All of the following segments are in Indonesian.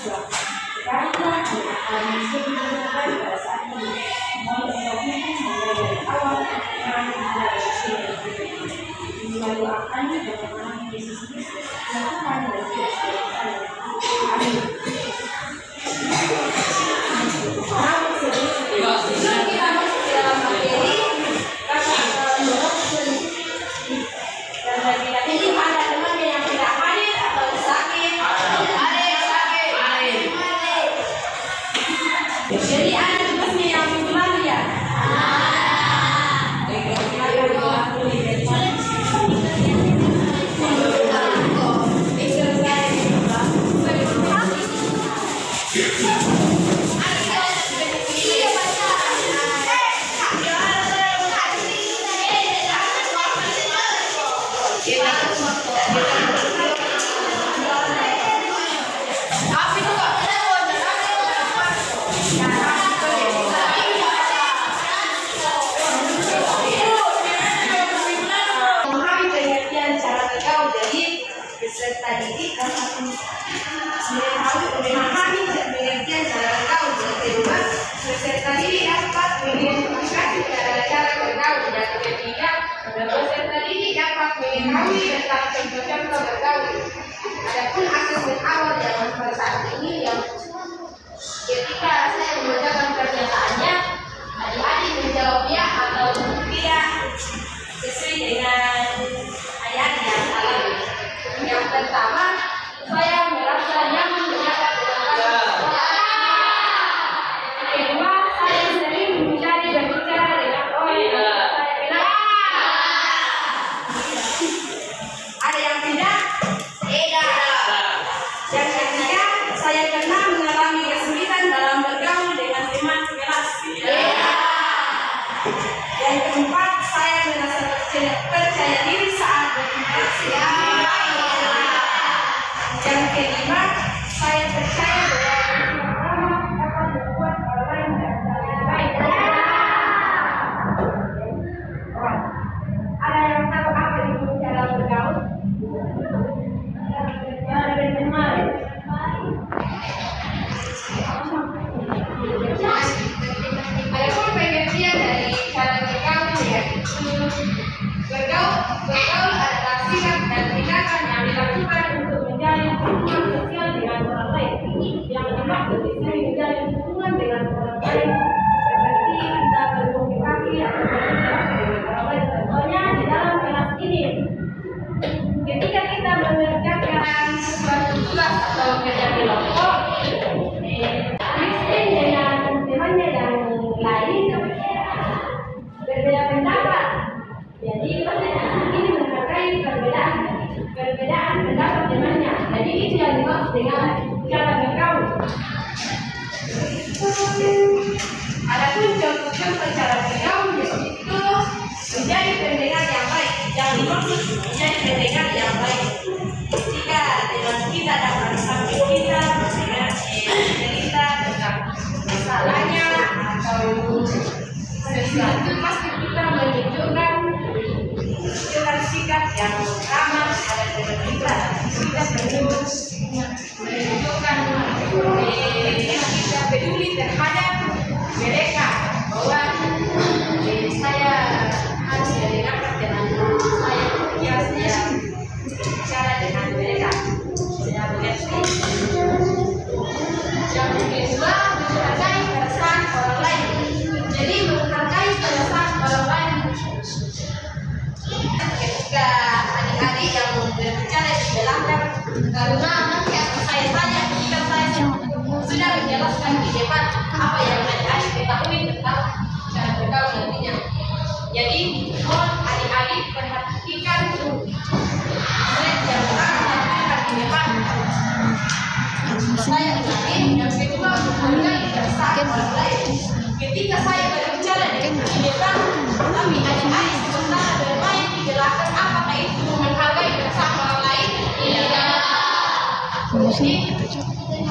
mahasiswa. Sekarang telah misi digunakan pada saat ini. Mohon berkomitmen mulai dari awal perang hingga resesi melalui akan bagaimana bisnis dilakukan dan tidak dilakukan. Amin. Sebelum kita masuk ke dalam materi, dan bagi tadi itu ada teman yang tidak hadir atau sakit. Ada yang sakit. Jadi ada tugasnya yang minggu ya. Peserta didik memahami pengertian cara bergaul. Yang kedua, peserta didik dapat mengidentifikasi cara bergaul. Dan ketiga, peserta didik dapat mengetahui tentang contoh-contoh bergaul. Adapun asesmen awal zaman pada saat ini yang ketika saya membacakan pernyataannya, adik-adik menjawab ya atau tidak sesuai dengan ayat yang alami. Yang pertama, saya merasa nyaman bercakap dengan kamu. Kedua, saya sering mencari berbicara dengan orang yang saya kenal. Ada yang tidak? Tidak. Yang ketiga, saya pernah mengalami kesulitan dalam bergaul dengan teman kelas. Yang keempat, saya merasa percaya diri saat berinteraksi. Yang kelima, saya percaya bahwa dapat membuat orang lain merasa lebih baik. Ada yang tahu apa itu cara bergaul? Cara berteman. Adapun pengertian dari cara bergaul yaitu bergaul adalah sikap dan tindakan yang dilakukan untuk menjalin hubungan sosial dengan orang lain. Yang dimaksud di sini menjalin hubungan dengan orang lain seperti kita berkomunikasi atau berinteraksi dengan orang lain. Contohnya di dalam kelas ini, ketika kita mengerjakan suatu tugas atau kerja kelompok, Kristen dengan temannya yang lain berbeda pendapat. Jadi pertanyaan ini menghargai perbedaan pendapat temannya. Jadi itu yang dimaksud dengan cara bergaul. Adapun contoh-contoh cara bergaul yaitu menjadi pendengar yang baik. Yang dimaksud menjadi pendengar yang baik. Jika teman kita dapat samping kita mendengar cerita tentang masalahnya atau sesuatu, pasti kita menunjukkan sikap yang ramah pada teman kita. Kita menunjukkan kita peduli terhadap mereka, bahwa saya harus mendengarkan dengan saya bicara dengan mereka. Saya mengerti. Yang kedua, menghargai perasaan orang lain. Jadi menghargai perasaan orang lain. Ketika adik-adik yang berbicara di belakang, karena nanti akan saya tanya jika saya sudah menjelaskan di depan apa yang adik-adik ketahui tentang cara bergaul nantinya. Jadi mohon adik-adik perhatikan slide yang akan saya di depan. Saya ulangi. Yang kedua, menghargai perasaan orang lain. Ketika saya berbicara di depan, tapi adik-adik sementara bermain di belakang, apakah itu menghargai perasaan orang lain? Tidak. Jadi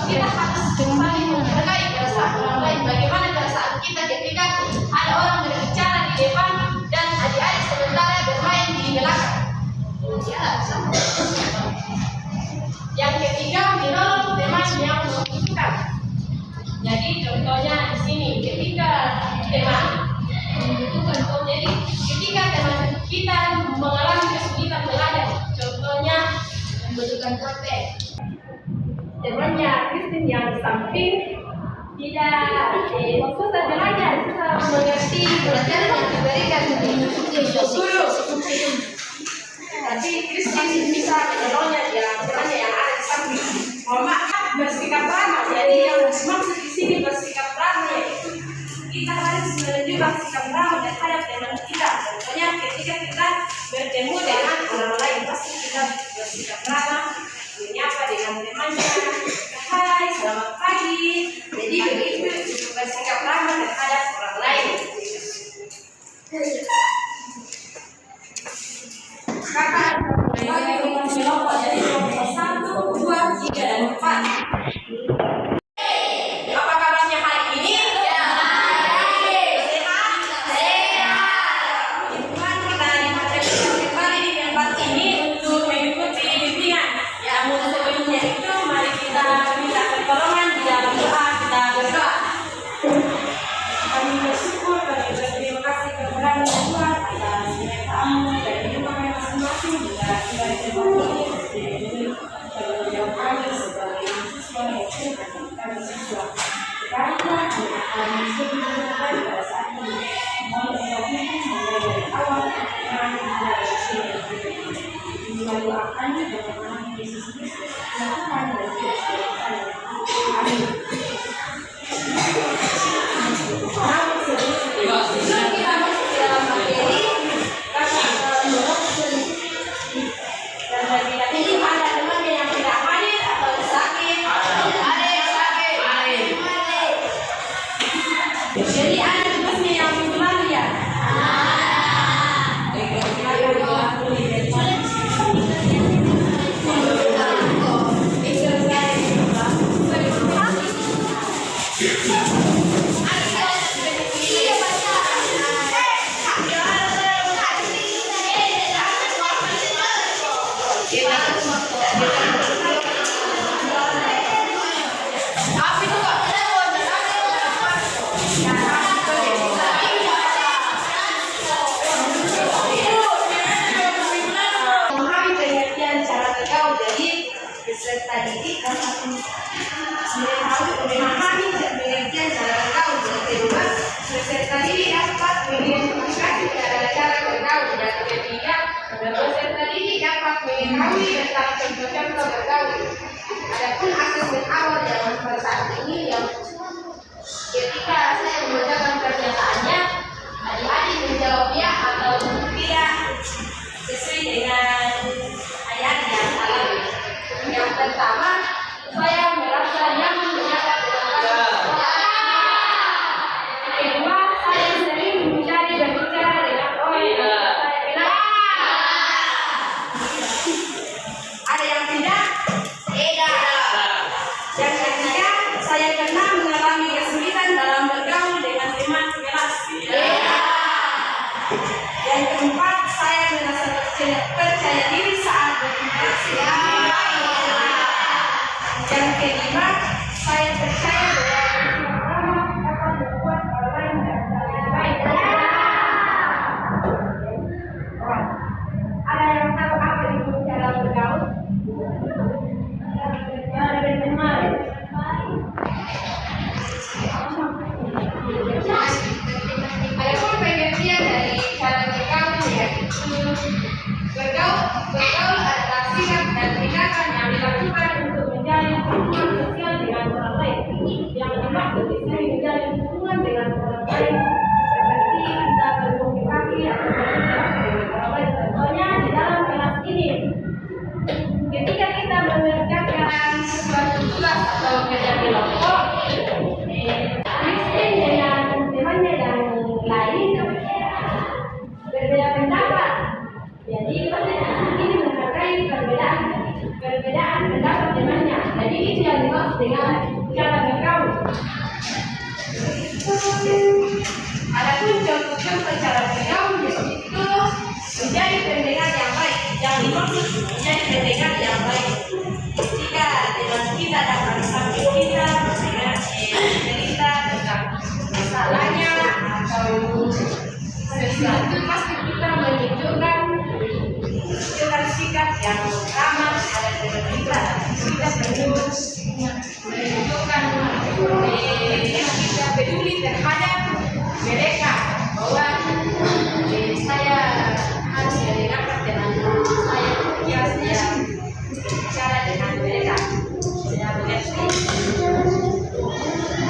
kita harus saling menghargai perasaan orang lain. Bagaimana perasaan kita ketika ada orang berbicara di depan dan adik-adik sementara bermain di belakang? Ya, sama. Yang ketiga, menolong teman yang membutuhkan. Temannya Christine yang samping tidak susah jalannya, susah mengerti pelajaran yang diberikan guru. Tapi Christine bisa menolongnya yang temannya yang ada di samping. Mohon maaf bersikap ramah. Jadi yang maksud di sini bersikap ramah yaitu kita harus menunjukkan sikap ramah terhadap teman kita. Contohnya ketika kita bertemu dengan orang lain pasti kita bersikap ramah, menyapa dengan temannya, hai, selamat pagi. Jadi begitu bersikap ramah terhadap orang lain. Kakak bagi kelompok dari kelompok 1, 2, 3, dan 4. Apa kabarnya hari ini? Sehat? Teman kita dipercaya kembali di tempat ini untuk mengikuti bimbingan. Namun sebelumnya itu mari kita minta pertolongan di dalam doa. Kita berdoa. Kami bersyukur, kami berterima kasih kepada Tuhan atas penyertaan dan dukungan masing-masing juga sebagai teman ini menjawab kami sebagai mahasiswa yang sudah kami siswa. Sekarang kami akan mencoba pada saat ini mulai dari awal kami dari sini. Doakan bagaimana Yesus Kristus melakukan dan kita. Amin. Jadi ada tugasnya yang minggu lalu ya? Peserta didik memahami dan pengertian cara bergaul. Yang kedua, peserta didik dapat mengidentifikasi cara bergaul. Dan ketiga, peserta didik dapat mengetahui tentang contoh-contoh bergaul. Adapun asesmen awal dalam saat ini yang ketika saya membacakan pernyataannya, adik-adik menjawab ya atau tidak sesuai dengan ayat yang alami. Yang pertama, saya merasa nyaman menyapa dengan orang. Yang kedua, saya sering mencari berbicara dengan orang yang saya kenal. Ada yang tidak? Tidak. Yang ketiga, saya pernah mengalami kesulitan dalam bergaul dengan teman kelas. Tidak. Yang keempat, saya merasa percaya diri saat berinteraksi. Yang kelima, saya percaya bahwa akan membuat orang lain merasa lebih baik. Ada yang tahu apa itu cara bergaul? Cara berteman. Adapun pengertian dari cara bergaul yaitu bergaul adalah sikap dan tindakan yang dilakukan untuk menjalin hubungan sosial dengan orang lain. Yang dimaksud di sini menjalin hubungan dengan orang lain seperti kita berkomunikasi atau berinteraksi dengan orang lain. Contohnya di dalam kelas ini, ketika kita mengerjakan suatu tugas atau kerja kelompok, Christine dengan temannya yang lain berbeda pendapat. Jadi ini menghargai perbedaan pendapat temannya. Jadi itu yang dimaksud dengan cara bergaul. Adapun contoh-contoh cara bergaul yaitu menjadi pendengar yang baik. Yang dimaksud menjadi pendengar yang baik jika teman kita dapat samping kita mendengar cerita tentang masalahnya atau sesuatu, pasti kita menunjukkan sikap yang ramah terhadap teman kita. menunjukkan kita peduli terhadap mereka, bahwa saya harus mendengarkan dengan saya bicara dengan mereka. Saya mengerti.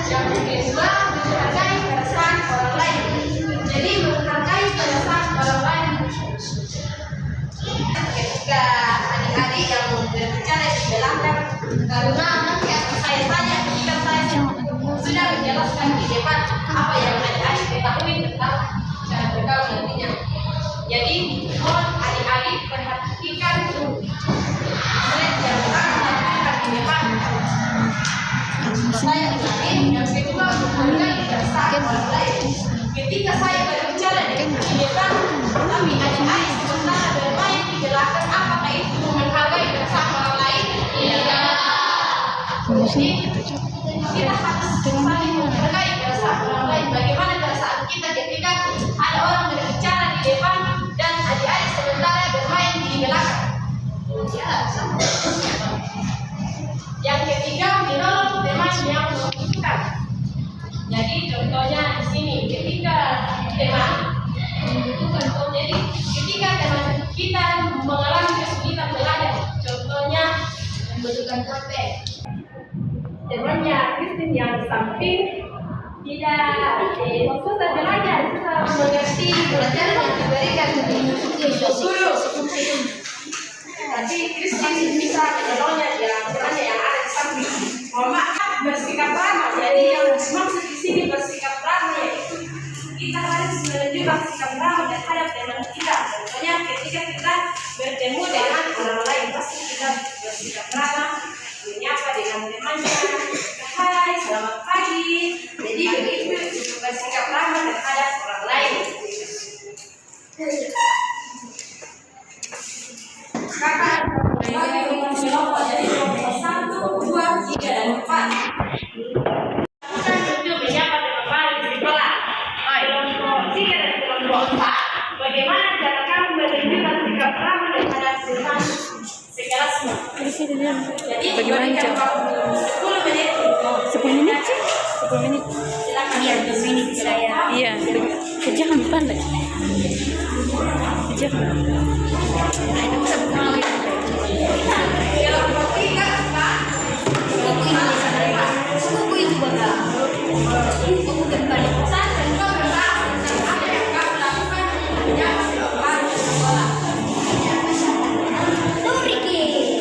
Yang kedua, menghargai perasaan orang lain. Jadi menghargai perasaan orang lain. Ketika adik-adik yang berbicara di belakang, karena nanti akan saya tanya, jika saya sudah menjelaskan di depan apa yang adik-adik ketahui tentang cara bergaul nantinya. Jadi mohon adik-adik perhatikan slide yang akan di depan. Saya ulangi. Yang kedua, menghargai perasaan orang lain. Ketika saya berbicara di depan, tapi adik-adik sementara bermain di belakang, apakah itu menghargai perasaan orang lain? Tidak. Jadi kita harus saling menghargai perasaan orang lain. Bagaimana perasaan kita ketika ada orang berbicara di depan dan adik-adik sementara bermain di belakang? Ya, sama. Yang ketiga, menolong teman yang membutuhkan. Jadi contohnya di sini, ketika teman membutuhkan, jadi ketika teman kita mengalami kesulitan belajar, contohnya membutuhkan HP, temannya Kristin yang samping tidak susah belajar, susah mengerti pelajaran yang diberikan guru. Tapi Kristin bisa menolongnya temannya yang ada di samping. Mohon maaf, bersikap ramah. Jadi yang maksud di sini bersikap ramah, yaitu kita harus menunjukkan sikap ramah terhadap teman kita. Contohnya ketika kita bertemu dengan orang lain, pasti kita bersikap ramah, menyapa dengan temannya, hai, selamat pagi. Jadi begitu bersikap ramah terhadap orang lain. Kakak bagi kelompok, jadi kelompok 1, 2, 3, dan 4. Bukan untuk menyapa teman baru di sekolah. Kelompok 3 dan kelompok 4. Bagaimana cara kamu menunjukkan sikap ramah terhadap teman sekelasmu? Jadi bagaimana waktu 10 menit. 10 menit sih? 10 menit. Silakan. Iya, 2 menit saya. Iya, jangan pandai. Jangan. Kelompok 3, Pak. Buku itu bangga. Buku kembali pesan dan kau berbahas tentang apa yang kau lakukan menyapa teman baru di sekolah. Tuh, Ricky.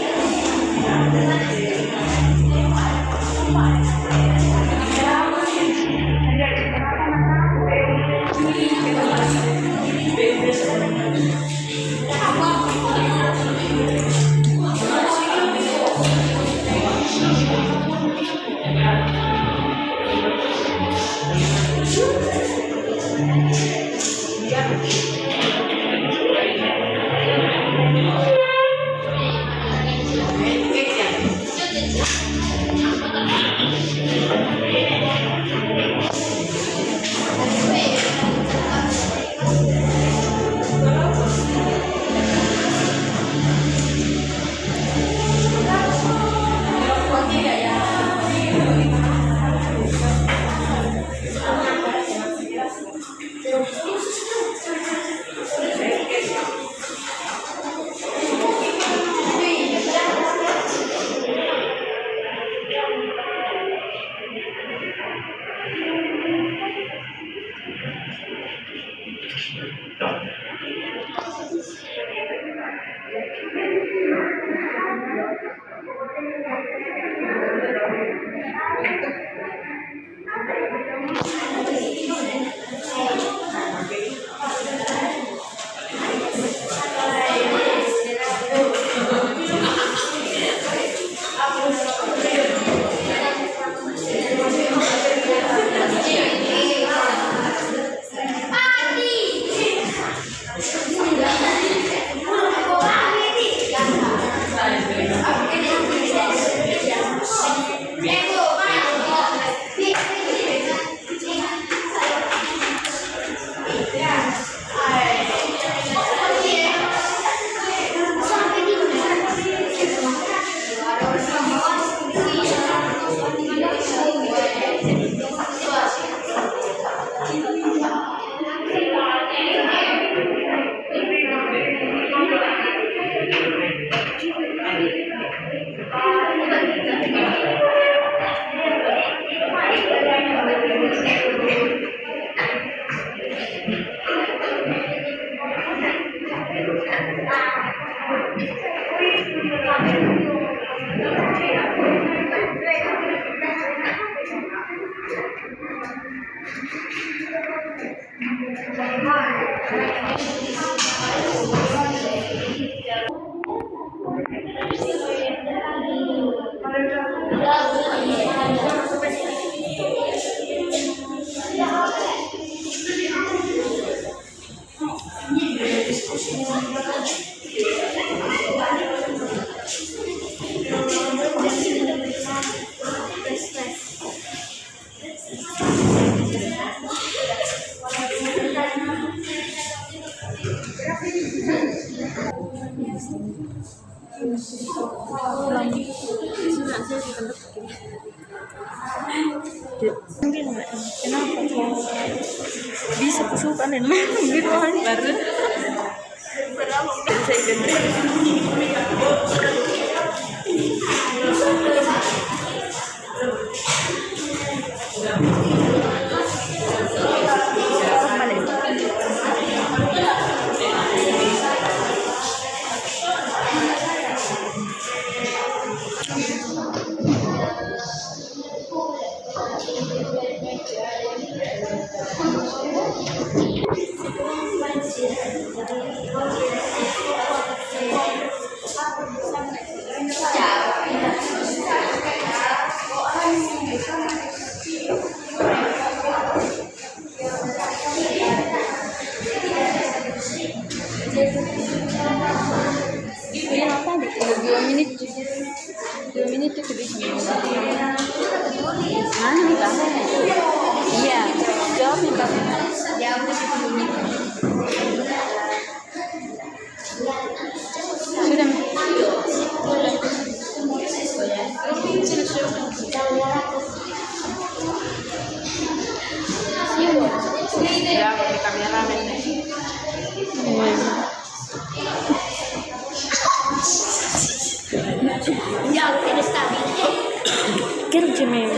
Kenapa kok bisa kesukaan dan main biruan baru? Saya gede. Iya apa deh? 2 menit. 2 menit itu bisa. Mana nih kamu? Iya, jawab nih kamu. Sudah. Ya, pakai kamera nih. Kerja men.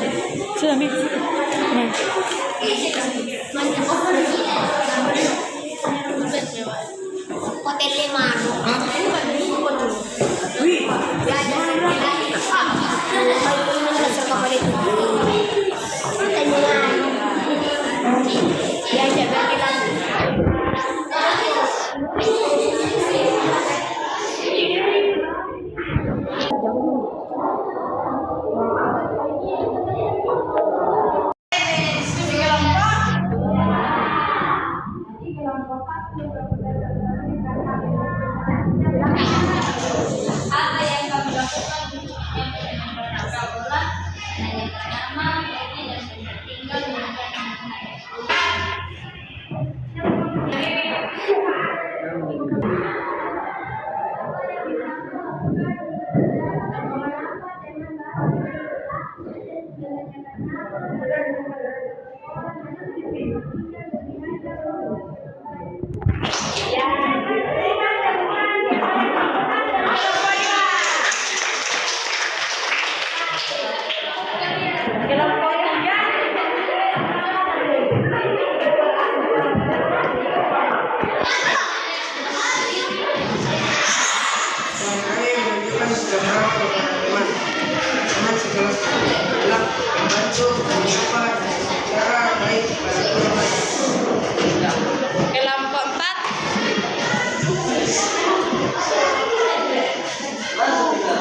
Sudah men. Nah. Hotel Lemano. Apa yang kamu lakukan untuk menyampaikan pergaulan, menanyakan nama, dan tinggal kelompok 4.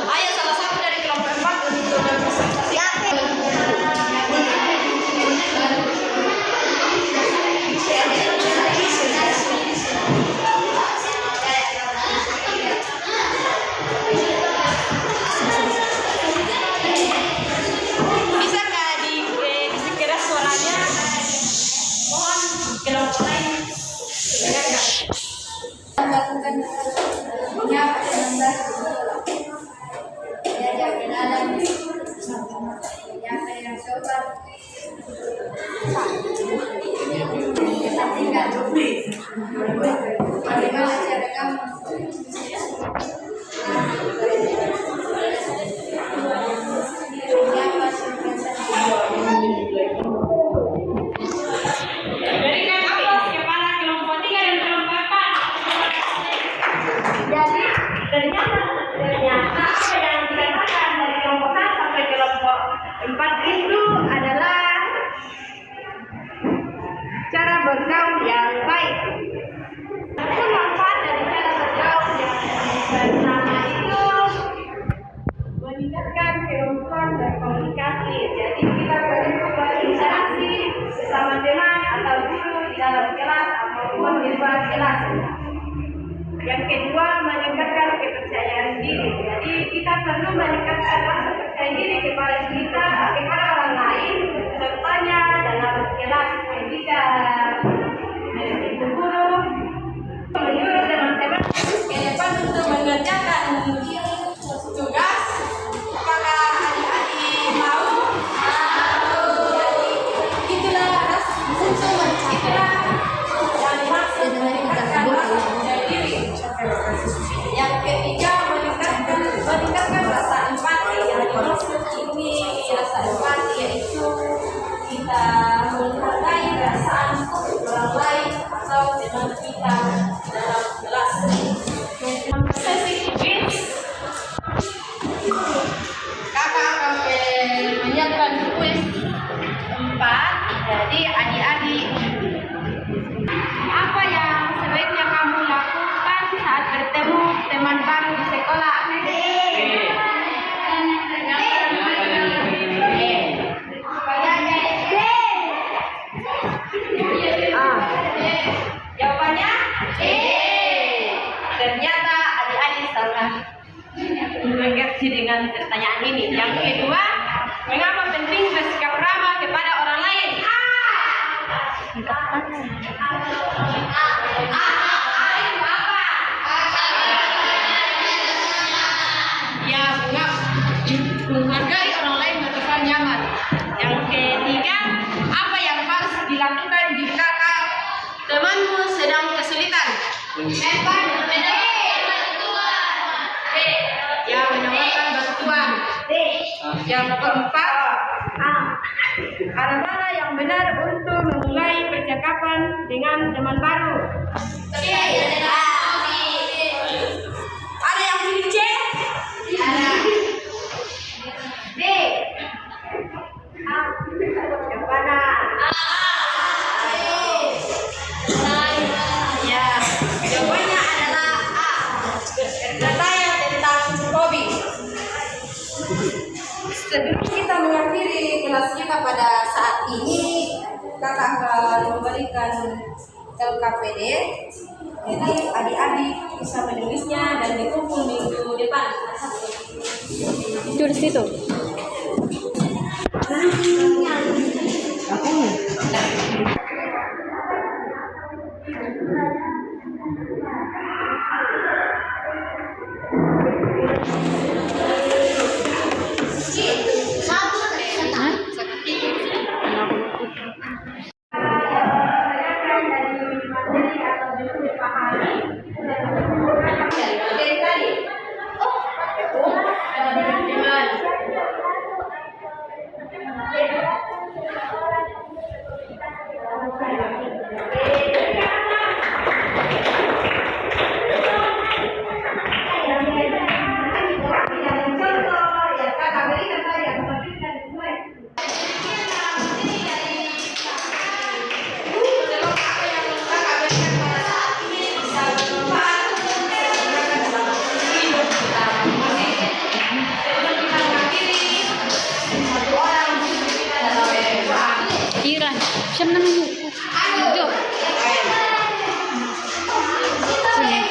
Ayo salah satu dari kelompok 4 untuk berpresentasi. Bisa nggak dikira suaranya? Mohon kelompok lain. Bisa nggak? Lakukan menyapa dengan baik. Diajak kenalan, menyapa dengan sopan. Kita tinggal. Bagaimana cara kamu? Menyapa sopan. Berikan aplaus kepada kelompok 3 dan kelompok 4. Jadi ternyata apa yang dikatakan dari kelompok 1 sampai kelompok 4 itu adalah cara bergaul yang baik. Itu manfaat dari cara bergaul yang bersama itu meningkatkan kemampuan berkomunikasi. Jadi kita perlu berinteraksi bersama teman atau guru di dalam kelas ataupun di luar kelas. Yang kedua, meningkatkan kepercayaan diri. Jadi kita perlu meningkatkan rasa percaya diri kepada kita, kepada orang lain, contohnya dalam kelas pendidikan. Itu guru menyuruh teman-teman ke depan untuk mengerjakan tugas. Apakah adik-adik mau? kita dalam kelas. Sesi quiz. Kakak akan menyiapkan kuis 4. Jadi adik-adik, apa yang sebaiknya kamu lakukan saat bertemu teman baru di sekolah? Jawabannya ternyata adik-adik salah mengerti dengan pertanyaan ini. Yang kedua, mengapa penting bersikap ramah kepada orang lain? Ya, menghargai orang lain merupakan nyaman. Yang ketiga, apa yang harus dilakukan jika temanmu sedang kesulitan? Ya, menawarkan bantuan. Yang keempat, cara yang benar untuk memulai percakapan dengan teman baru. Ada yang pilih C? Ada. D. Yang mana? Ya, jawabannya adalah A. Bertanya tentang hobi. Sebelum kita mengakhiri kelas kita pada saat ini, kakak akan memberikan LKPD. Jadi adik-adik bisa menulisnya dan dikumpul minggu depan. Tulis itu. Iran, siapa namanya? Jom. Sini.